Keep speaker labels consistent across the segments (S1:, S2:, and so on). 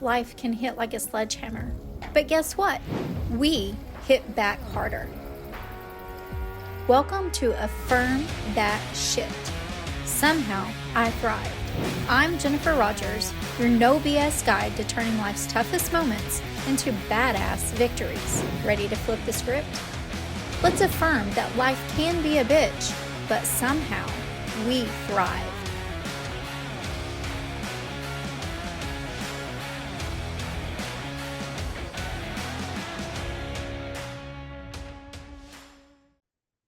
S1: life can hit like a sledgehammer. But guess what? We hit back harder. Welcome to Affirm That Shit. Somehow I thrived. I'm Jennifer Rogers, your no BS guide to turning life's toughest moments into badass victories. Ready to flip the script? Let's affirm that life can be a bitch, but somehow we thrive.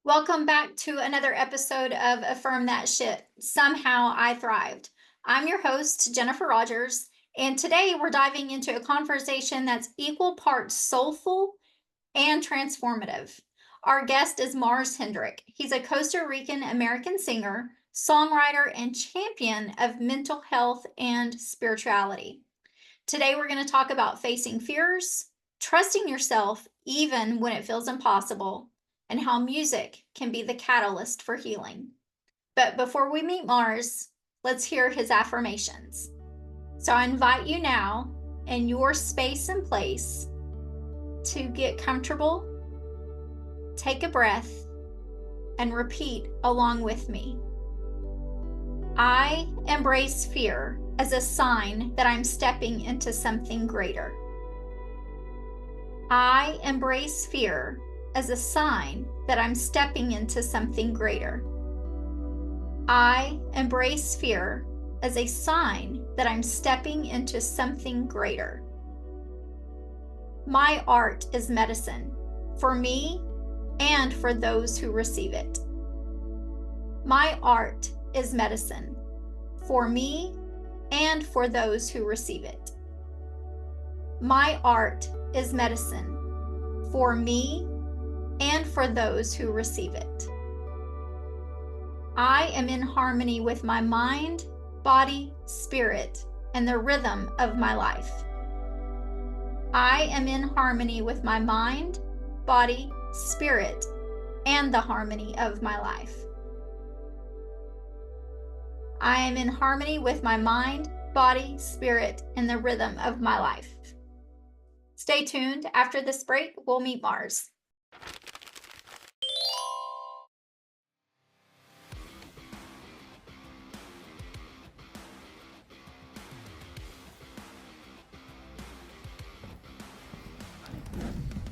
S1: Welcome back to another episode of Affirm That Shit. Somehow I thrived. I'm your host, Jennifer Rogers, and today we're diving into a conversation that's equal parts soulful and transformative. Our guest is Hendrik. He's a Costa Rican American singer, songwriter, and champion of mental health and spirituality. Today we're going to talk about facing fears, trusting yourself even when it feels impossible, and how music can be the catalyst for healing. But before we meet Mars, let's hear his affirmations. So I invite you now, in your space and place, to get comfortable, take a breath, and repeat along with me. I embrace fear as a sign that I'm stepping into something greater. I embrace fear as a sign that I'm stepping into something greater. I embrace fear as a sign that I'm stepping into something greater. My art is medicine for me and for those who receive it. My art is medicine for me and for those who receive it. My art is medicine for me and for those who receive it. I am in harmony with my mind, body, spirit, and the rhythm of my life. I am in harmony with my mind, body, spirit, and the harmony of my life. I am in harmony with my mind, body, spirit, and the rhythm of my life. Stay tuned. After this break, we'll meet Mars.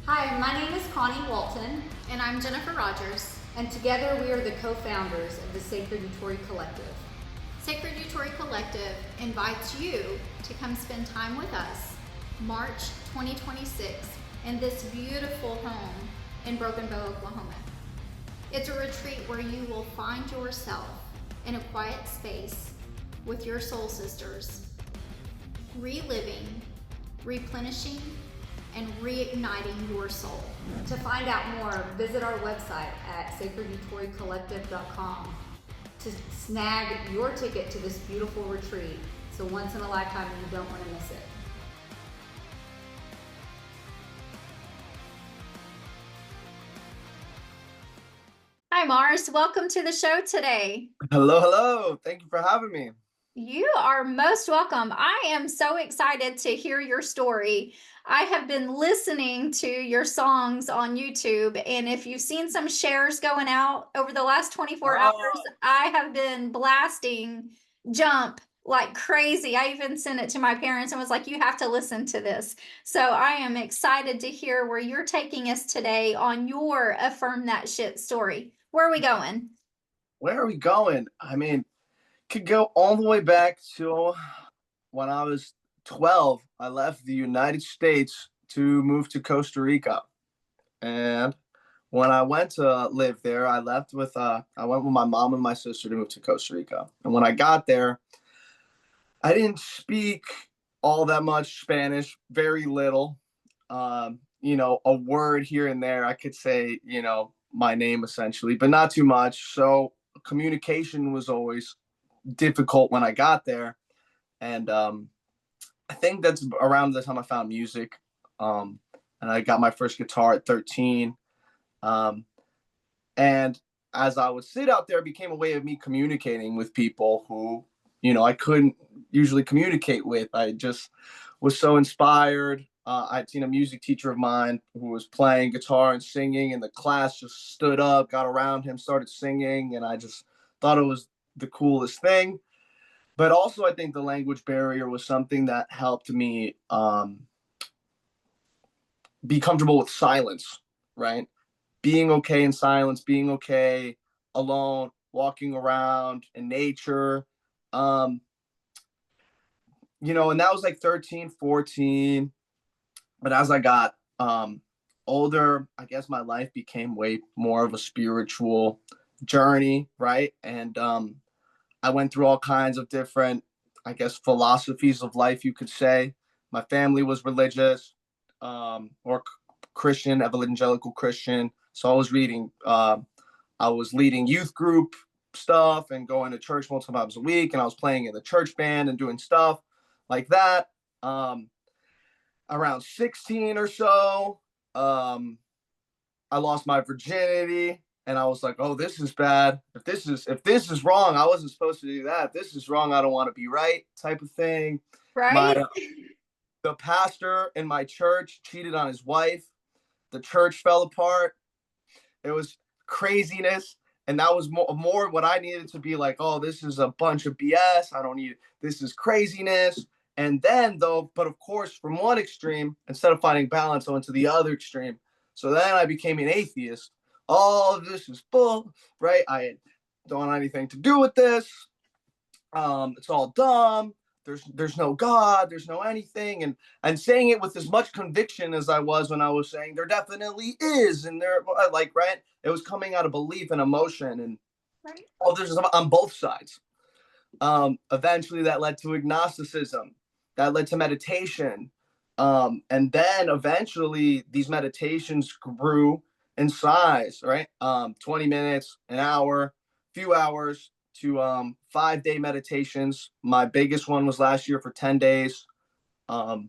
S2: Hi, my name is Connie Walton,
S1: And I'm Jennifer Rogers.
S2: and together we are the co-founders of the Sacred Utori Collective.
S1: Sacred Utori Collective invites you to come spend time with us March 2026 in this beautiful home in Broken Bow, Oklahoma. It's a retreat where you will find yourself in a quiet space with your soul sisters, reliving, replenishing, and reigniting your soul.
S2: To find out more, visit our website at sacredutoricollective.com to snag your ticket to this beautiful retreat. It's a once in a lifetime and you don't want to miss it.
S1: Hi, Mars. Welcome to the show today.
S3: Hello. Thank you for having me.
S1: You are most welcome. I am so excited to hear your story. I have been listening to your songs on YouTube, and if you've seen some shares going out over the last 24 hours, I have been blasting Jump like crazy. I even sent it to my parents and was like, you have to listen to this. So I am excited to hear where you're taking us today on your Affirm That Shit story. Where are we going?
S3: Where are we going? I mean, could go all the way back to when I was 12. I left the United States to move to Costa Rica. And when I went to live there, I went with my mom and my sister to move to Costa Rica. And when I got there, I didn't speak all that much Spanish, very little. A word here and there. I could say, my name essentially, but not too much. So communication was always difficult when I got there. And I think that's around the time I found music. And I got my first guitar at 13. And as I would sit out there, it became a way of me communicating with people who, I couldn't, usually communicate with. I just was so inspired. I'd seen a music teacher of mine who was playing guitar and singing, and the class just stood up, got around him, started singing, and I just thought it was the coolest thing. But also, I think the language barrier was something that helped me be comfortable with silence, right? Being okay in silence, being okay alone, walking around in nature. Um, and that was like 13, 14. But as I got older, I guess my life became way more of a spiritual journey, right? And I went through all kinds of different, I guess, philosophies of life, you could say. My family was religious, or Christian, evangelical Christian. So I was leading youth group stuff and going to church multiple times a week. And I was playing in the church band and doing stuff like that. Around 16 or so, I lost my virginity, and I was like, "Oh, this is bad. If this is wrong, I wasn't supposed to do that. If this is wrong, I don't want to be right," type of thing. My
S1: Right?
S3: The pastor in my church cheated on his wife. The church fell apart. It was craziness, and that was more what I needed to be like. Oh, this is a bunch of BS. I don't need this. Is craziness. And then though, but of course, from one extreme, instead of finding balance, I went to the other extreme. So then I became an atheist. All of this is bull, right? I don't want anything to do with this. It's all dumb. There's no God. There's no anything. And saying it with as much conviction as I was when I was saying there definitely is, and there, like, right. It was coming out of belief and emotion, and
S1: Right.
S3: all this is on both sides. Eventually, that led to agnosticism. That led to meditation. And then eventually, these meditations grew in size, right? 20 minutes, an hour, few hours to 5-day meditations. My biggest one was last year for 10 days. But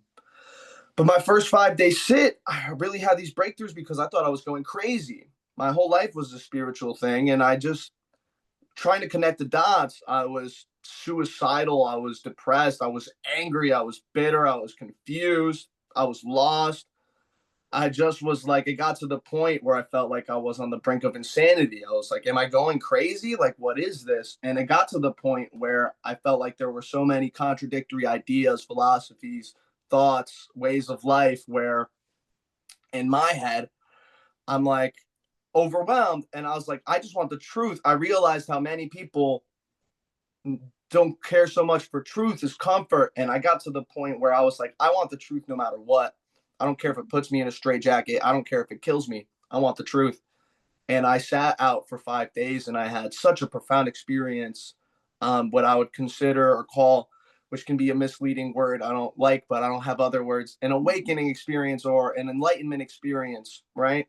S3: my first 5-day sit, I really had these breakthroughs because I thought I was going crazy. My whole life was a spiritual thing, and I just trying to connect the dots. I was suicidal. I was depressed. I was angry. I was bitter. I was confused. I was lost. I just was like, it got to the point where I felt like I was on the brink of insanity. I was like, am I going crazy? Like, what is this? And it got to the point where I felt like there were so many contradictory ideas, philosophies, thoughts, ways of life, where in my head, I'm like overwhelmed. And I was like, I just want the truth. I realized how many people don't care so much for truth as comfort. And I got to the point where I was like, I want the truth no matter what. I don't care if it puts me in a straitjacket. I don't care if it kills me. I want the truth. And I sat out for 5 days, and I had such a profound experience. What I would consider or call, which can be a misleading word I don't like, but I don't have other words, an awakening experience or an enlightenment experience, right?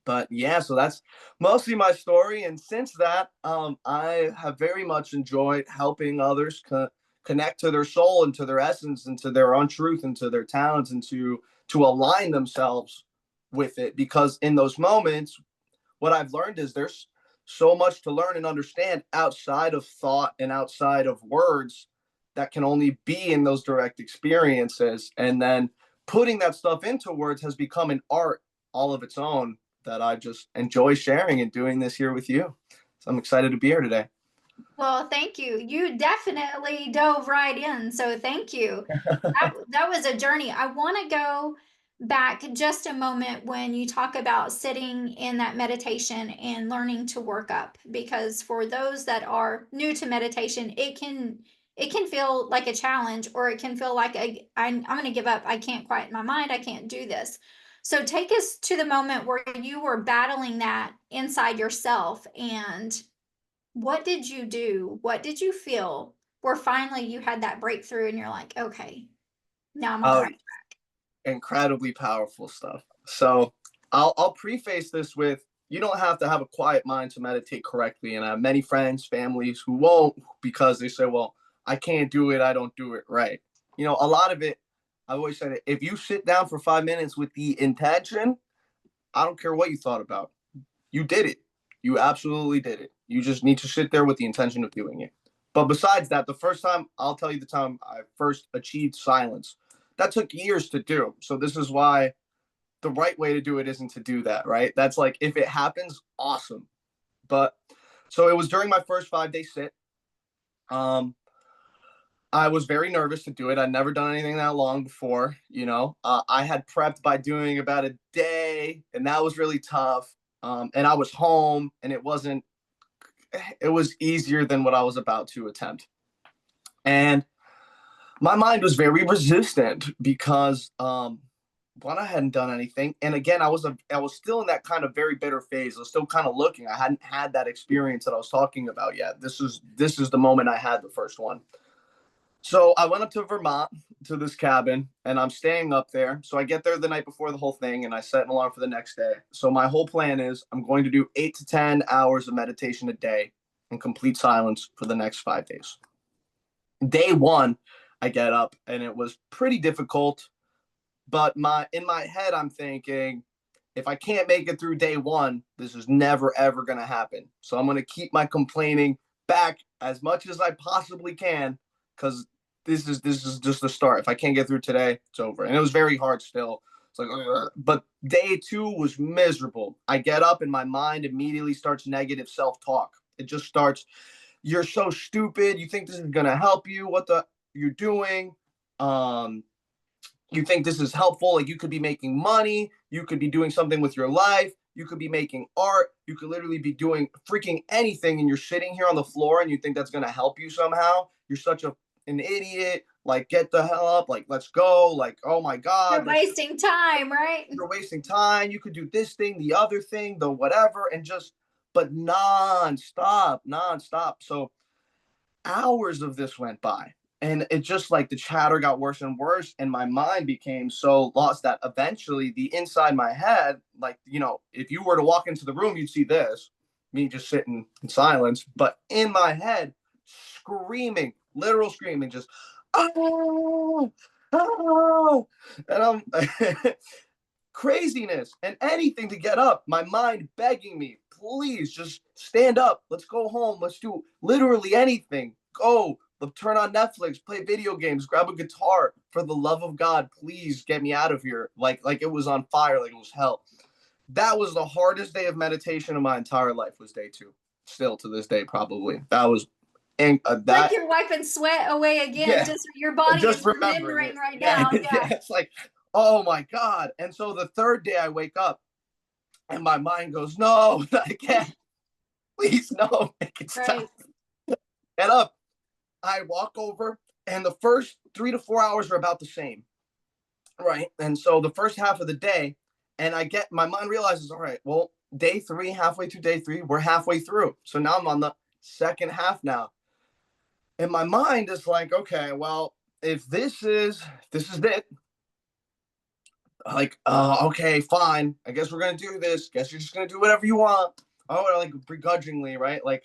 S3: But yeah, so that's mostly my story. And since that, I have very much enjoyed helping others connect to their soul and to their essence and to their own truth and to their talents and to align themselves with it. Because in those moments, what I've learned is there's so much to learn and understand outside of thought and outside of words that can only be in those direct experiences. And then putting that stuff into words has become an art all of its own that I just enjoy sharing and doing this here with you. So I'm excited to be here today.
S1: Well, thank you. You definitely dove right in. So thank you. That was a journey. I want to go back just a moment when you talk about sitting in that meditation and learning to work up, because for those that are new to meditation, it can feel like a challenge, or it can feel like I'm going to give up. I can't quiet my mind. I can't do this. So take us to the moment where you were battling that inside yourself, and what did you do? What did you feel where finally you had that breakthrough and you're like, okay, now I'm on the
S3: Oh,
S1: right.
S3: incredibly powerful stuff. So I'll preface this with, you don't have to have a quiet mind to meditate correctly. And I have many friends, families who won't, because they say, well, I can't do it. I don't do it right. A lot of it, I've always said it, if you sit down for 5 minutes with the intention, I don't care what you thought about. You did it. You absolutely did it. You just need to sit there with the intention of doing it. But besides that, the first time, I'll tell you the time I first achieved silence. That took years to do. So this is why the right way to do it isn't to do that, right? That's like, if it happens, awesome. But so it was during my first 5-day sit. Um, I was very nervous to do it. I'd never done anything that long before, you know. I had prepped by doing about a day, and that was really tough. And I was home, and it was easier than what I was about to attempt. And my mind was very resistant because one, I hadn't done anything, and again, I was still in that kind of very bitter phase. I was still kind of looking. I hadn't had that experience that I was talking about yet. This is the moment I had the first one. So I went up to Vermont to this cabin, and I'm staying up there. So I get there the night before the whole thing, and I set an alarm for the next day. So my whole plan is I'm going to do 8 to 10 hours of meditation a day in complete silence for the next 5 days. Day one, I get up, and it was pretty difficult. But in my head, I'm thinking, if I can't make it through day one, this is never, ever going to happen. So I'm going to keep my complaining back as much as I possibly can, because this is just the start. If I can't get through today, it's over. And it was very hard still. It's like, ugh. But day two was miserable. I get up and my mind immediately starts negative self-talk. It just starts, you're so stupid. You think this is going to help you? What the you're doing? You think this is helpful? Like, you could be making money. You could be doing something with your life. You could be making art. You could literally be doing freaking anything. And you're sitting here on the floor and you think that's going to help you somehow. You're such an idiot. Like, get the hell up. Like, let's go. Like, oh my God.
S1: You're wasting time, right?
S3: You're wasting time. You could do this thing, the other thing, the whatever, and just, but nonstop. So hours of this went by. And it just, like, the chatter got worse and worse. And my mind became so lost that eventually the inside my head, like, you know, if you were to walk into the room, you'd see this, me just sitting in silence. But in my head, screaming, literal screaming, just, oh, oh. And I'm craziness and anything to get up. My mind begging me, please just stand up. Let's go home. Let's do literally anything. Go. Turn on Netflix, play video games, grab a guitar. For the love of God, please get me out of here. Like it was on fire, like it was hell. That was the hardest day of meditation of my entire life, was day two. Still to this day, probably. That was
S1: like you're wiping sweat away again.
S3: Yeah,
S1: just your body
S3: just
S1: is
S3: remembering
S1: remembering right now.
S3: Yeah, it's like, oh my God. And so the third day I wake up and my mind goes, no, not again. Please, no, make it stop.
S1: Right.
S3: Get up. I walk over, and the first 3 to 4 hours are about the same, right? And so the first half of the day, and my mind realizes, all right, well, day three, halfway through day three, we're halfway through. So now I'm on the second half now. And my mind is like, okay, well, if this is it, like, okay, fine. I guess we're going to do this. Guess you're just going to do whatever you want. Oh, like begrudgingly, right? Like,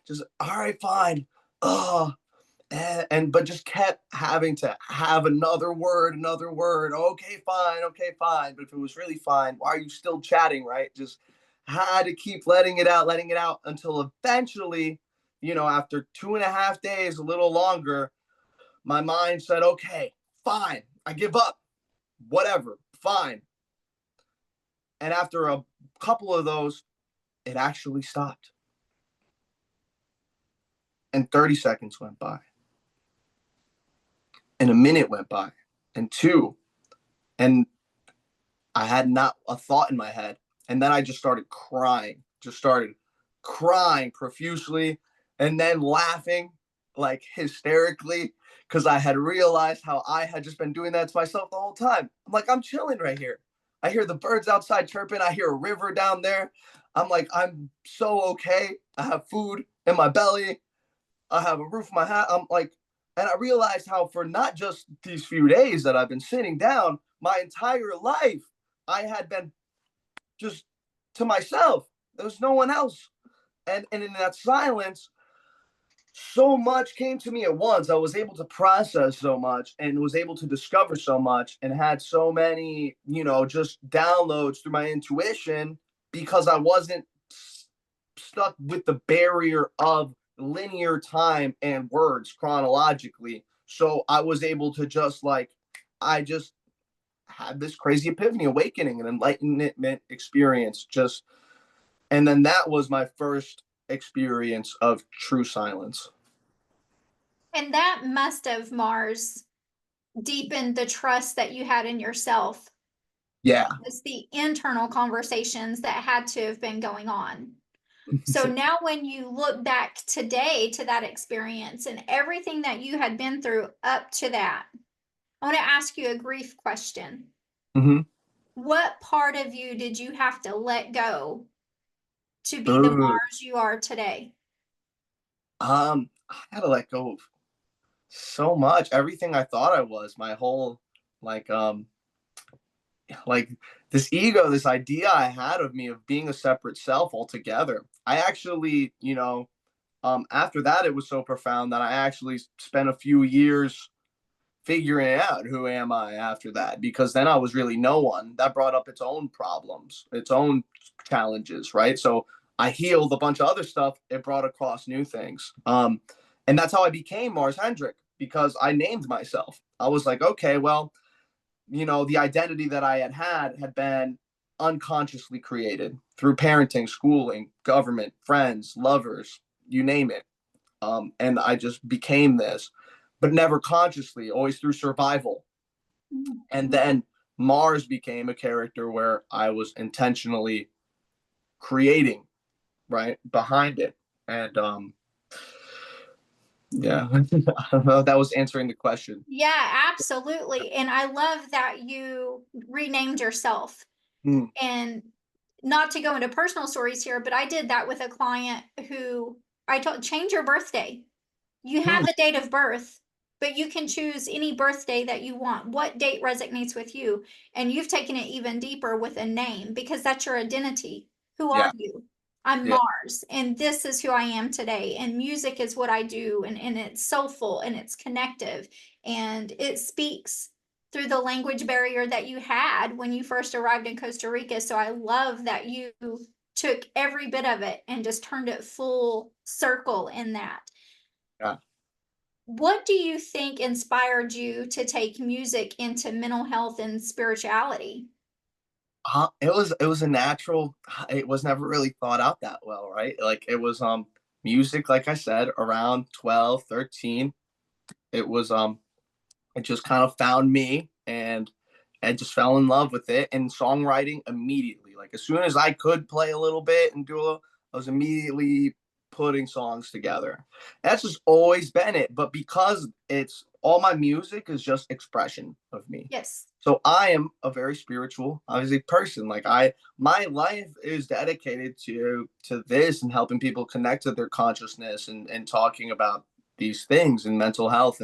S3: just, all right, fine. But just kept having to have another word. Okay, fine. But if it was really fine, why are you still chatting, right? Just had to keep letting it out until eventually, you know, after 2.5 days, a little longer, my mind said, okay, fine, I give up, whatever, fine. And after a couple of those, it actually stopped. And 30 seconds went by. And a minute went by. And 2. And I had not a thought in my head. And then I just started crying. Profusely. And then laughing, like, hysterically, because I had realized how I had just been doing that to myself the whole time. I'm like, I'm chilling right here. I hear the birds outside chirping. I hear a river down there. I'm like, I'm so okay. I have food in my belly. I have a roof in my hat. I'm like, and I realized how for not just these few days that I've been sitting down, my entire life, I had been just to myself. There was no one else. And in that silence, so much came to me at once. I was able to process so much and was able to discover so much and had so many, you know, just downloads through my intuition, because I wasn't stuck with the barrier of linear time and words chronologically. So I was able to just like, I just had this crazy epiphany, awakening, and enlightenment experience. Just, and then that was my first experience of true silence.
S1: And that must have, Mars, deepened the trust that you had in yourself.
S3: Yeah.
S1: It's the internal conversations that had to have been going on. So now, when you look back today to that experience and everything that you had been through up to that, I want to ask you a grief question.
S3: Mm-hmm.
S1: What part of you did you have to let go to be the
S3: Ooh.
S1: Mars you are today?
S3: I had to let go of so much. Everything I thought I was, my whole like like this ego, this idea I had of me of being a separate self altogether. I actually, after that, it was so profound that I actually spent a few years figuring out who am I after that, because then I was really no one. That brought up its own problems, its own challenges, right? So I healed a bunch of other stuff. It brought across new things. And that's how I became Mars Hendrik, because I named myself. I was like, okay, well, the identity that I had been unconsciously created through parenting, schooling, government, friends, lovers, you name it. And I just became this, but never consciously, always through survival. And then Mars became a character where I was intentionally creating, right, behind it. And yeah, I don't know if that was answering the question.
S1: Yeah, absolutely. And I love that you renamed yourself.
S3: Mm,
S1: And not to go into personal stories here, but I did that with a client who I told, change your birthday. You have
S3: mm,
S1: a date of birth, but you can choose any birthday that you want. What date resonates with you? And you've taken it even deeper with a name, because that's your identity. Who are
S3: yeah,
S1: you? I'm
S3: yeah,
S1: Mars, and this is who I am today. And music is what I do, and it's soulful and it's connective, and it speaks through the language barrier that you had when you first arrived in Costa Rica. So I love that you took every bit of it and just turned it full circle in that.
S3: yeah.
S1: What do you think inspired you to take music into mental health and spirituality?
S3: It was a natural. It was never really thought out that well, right? Like it was music, like I said, around 12, 13. It was it just kind of found me, and I just fell in love with it, and songwriting immediately. Like as soon as I could play a little bit and do a little, I was immediately putting songs together. That's just always been it. But because it's all my music is just expression of me.
S1: Yes.
S3: So I am a very spiritual, obviously, person. Like my life is dedicated to this and helping people connect to their consciousness and talking about these things and mental health,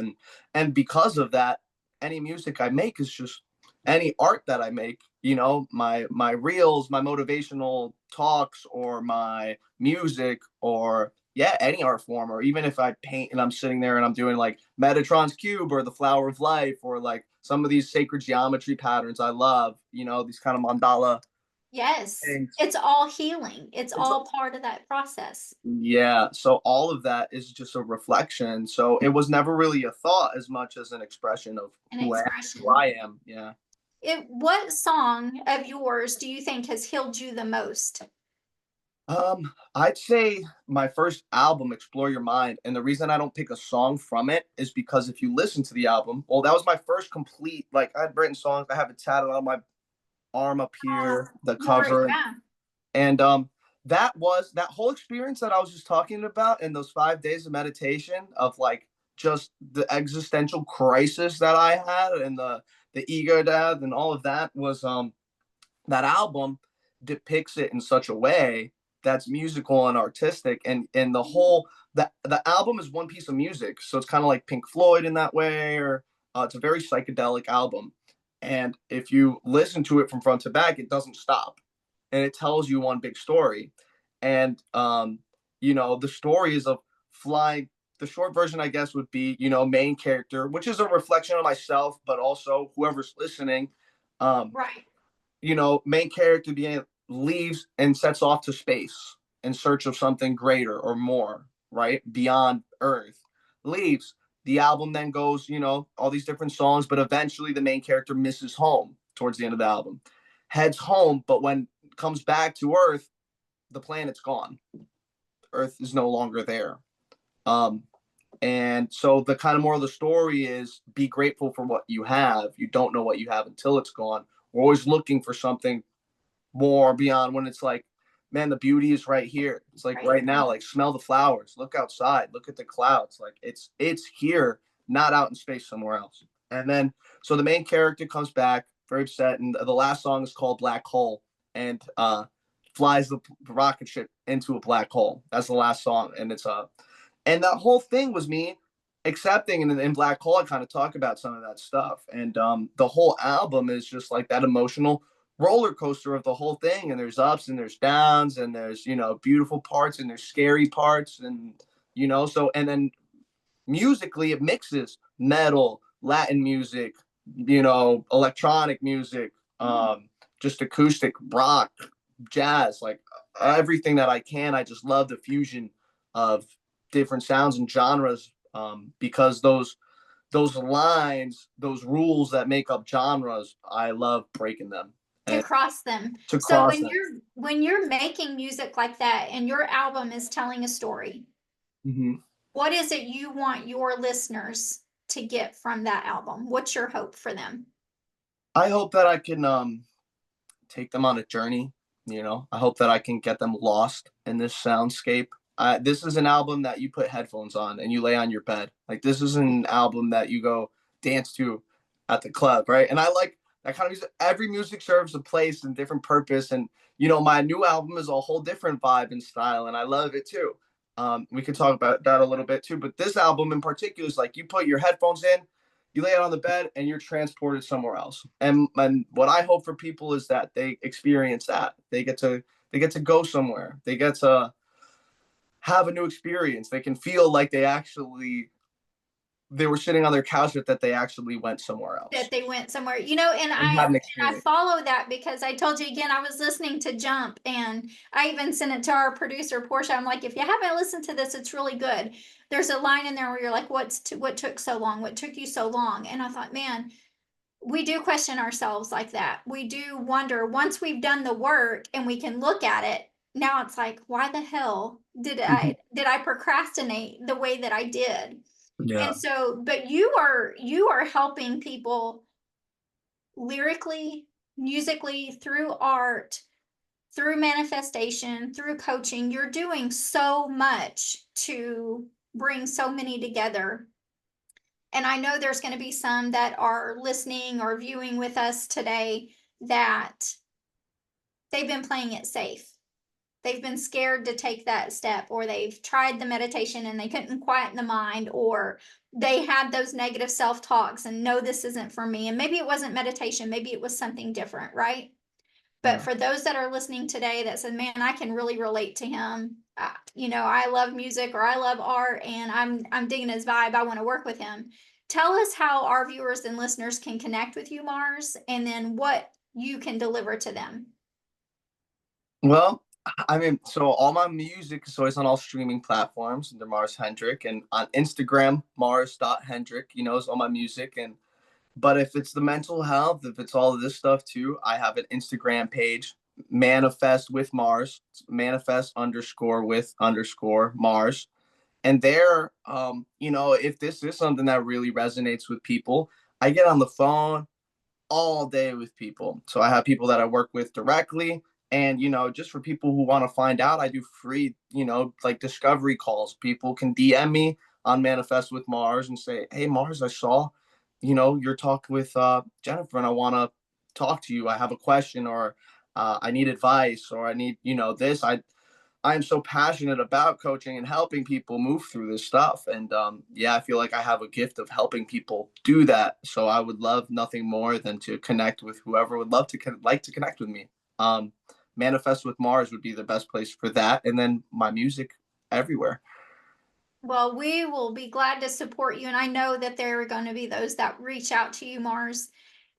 S3: and because of that, any music I make is just any art that I make, my reels, my motivational talks, or my music, or yeah, any art form, or even if I paint and I'm sitting there and I'm doing like Metatron's cube or the flower of life, or like some of these sacred geometry patterns I love, these kind of mandala
S1: Yes.
S3: things.
S1: It's all healing. It's
S3: It's
S1: all part of that process
S3: Yeah, so all of that is just a reflection. So it was never really a thought as much as an expression of
S1: and
S3: who
S1: expression.
S3: I am. Yeah.
S1: What song of yours do you think has healed you the most?
S3: I'd say my first album, Explore Your Mind, and the reason I don't pick a song from it is because if you listen to the album, well, that was my first complete. Like I had written songs, I have it tatted on my arm up here, the cover,
S1: Yeah.
S3: and that whole experience that I was just talking about in those 5 days of meditation, of like just the existential crisis that I had, and the ego death and all of that, was that album depicts it in such a way that's musical and artistic, and the album is one piece of music, so it's kind of like Pink Floyd in that way, or it's a very psychedelic album, and if you listen to it from front to back, it doesn't stop, and it tells you one big story, and the story is of flying. The short version, I guess, would be, main character, which is a reflection of myself, but also whoever's listening. um
S1: Right.
S3: Main character being leaves and sets off to space in search of something greater or more. right? Beyond Earth, leaves. The album then goes, all these different songs, but eventually the main character misses home towards the end of the album, heads home, but when comes back to Earth, the planet's gone. Earth is no longer there. Um, and so the kind of moral of the story is be grateful for what you have. You don't know what you have until it's gone. We're always looking for something more beyond when it's like, man, the beauty is right here. It's like right now, like smell the flowers, look outside, look at the clouds. Like it's here, not out in space somewhere else. And then so the main character comes back very upset, and the last song is called Black Hole, and flies the rocket ship into a black hole. That's the last song, and it's and that whole thing was me accepting, and in Black Hole I kind of talk about some of that stuff, and the whole album is just like that emotional roller coaster of the whole thing, and there's ups and there's downs, and there's beautiful parts and there's scary parts, and so, and then musically it mixes metal, Latin music, electronic music, just acoustic rock, jazz, like everything that I can. I just love the fusion of different sounds and genres, because those lines, those rules that make up genres, I love breaking them
S1: To
S3: and
S1: cross them.
S3: to
S1: So
S3: cross them.
S1: when you're making music like that and your album is telling a story,
S3: Mhm.
S1: what is it you want your listeners to get from that album? What's your hope for them?
S3: I hope that I can take them on a journey. I hope that I can get them lost in this soundscape. This is an album that you put headphones on and you lay on your bed. Like, this is an album that you go dance to at the club, right? And I like that kind of music. Every music serves a place and different purpose. And my new album is a whole different vibe and style, and I love it too. We could talk about that a little bit too. But this album in particular is like you put your headphones in, you lay it on the bed, and you're transported somewhere else. And what I hope for people is that they experience that. They get to go somewhere. They get to have a new experience. They can feel like they were sitting on their couch, but that they actually went somewhere else
S1: That they went somewhere, and
S3: and had an
S1: I
S3: experience.
S1: follow that because I told you again, I was listening to Jump, and I even sent it to our producer Portia. I'm like, if you haven't listened to this, it's really good. There's a line in there where you're like, what took so long? What took you so long? And I thought, man, we do question ourselves like that. We do wonder once we've done the work and we can look at it. Now it's like, why the hell did I procrastinate the way that I did?
S3: Yeah.
S1: And so, but you are helping people lyrically, musically, through art, through manifestation, through coaching. You're doing so much to bring so many together. And I know there's going to be some that are listening or viewing with us today that they've been playing it safe. They've been scared to take that step, or they've tried the meditation and they couldn't quieten the mind, or they had those negative self talks and no, this isn't for me. And maybe it wasn't meditation, maybe it was something different, right? But
S3: Yeah.
S1: for those that are listening today that said, man, I can really relate to him. I love music or I love art and I'm digging his vibe. I want to work with him. Tell us how our viewers and listeners can connect with you, Mars, and then what you can deliver to them.
S3: Well, I mean, so all my music is always on all streaming platforms under Mars Hendrik, and on Instagram, Mars.Hendrik, is all my music. And but if it's the mental health, if it's all of this stuff too, I have an Instagram page, Manifest with Mars, manifest underscore with underscore Mars. And there, if this is something that really resonates with people, I get on the phone all day with people. So I have people that I work with directly. And, just for people who want to find out, I do free, like discovery calls. People can DM me on Manifest with Mars and say, hey, Mars, I saw, you're talking with Jennifer, and I want to talk to you. I have a question, or I need advice, or I need, this. I am so passionate about coaching and helping people move through this stuff. And yeah, I feel like I have a gift of helping people do that. So I would love nothing more than to connect with whoever would love to like to connect with me. Um, Manifest with Mars would be the best place for that. And then my music everywhere.
S1: Well, we will be glad to support you. And I know that there are going to be those that reach out to you, Mars.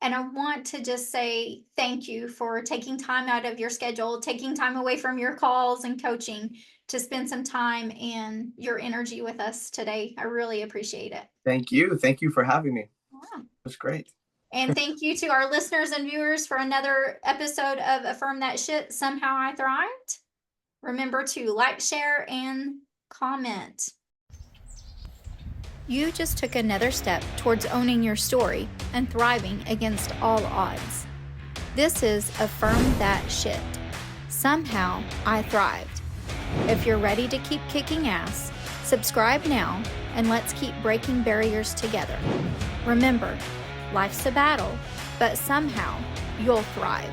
S1: And I want to just say thank you for taking time out of your schedule, taking time away from your calls and coaching to spend some time and your energy with us today. I really appreciate it.
S3: Thank you. Thank you for having me.
S1: Yeah.
S3: It was great.
S1: And thank you to our listeners and viewers for another episode of Affirm That Shit, Somehow I Thrived. Remember to like, share, and comment. You just took another step towards owning your story and thriving against all odds. This is Affirm That Shit. Somehow I thrived. If you're ready to keep kicking ass, subscribe now and let's keep breaking barriers together. Remember, life's a battle, but somehow you'll thrive.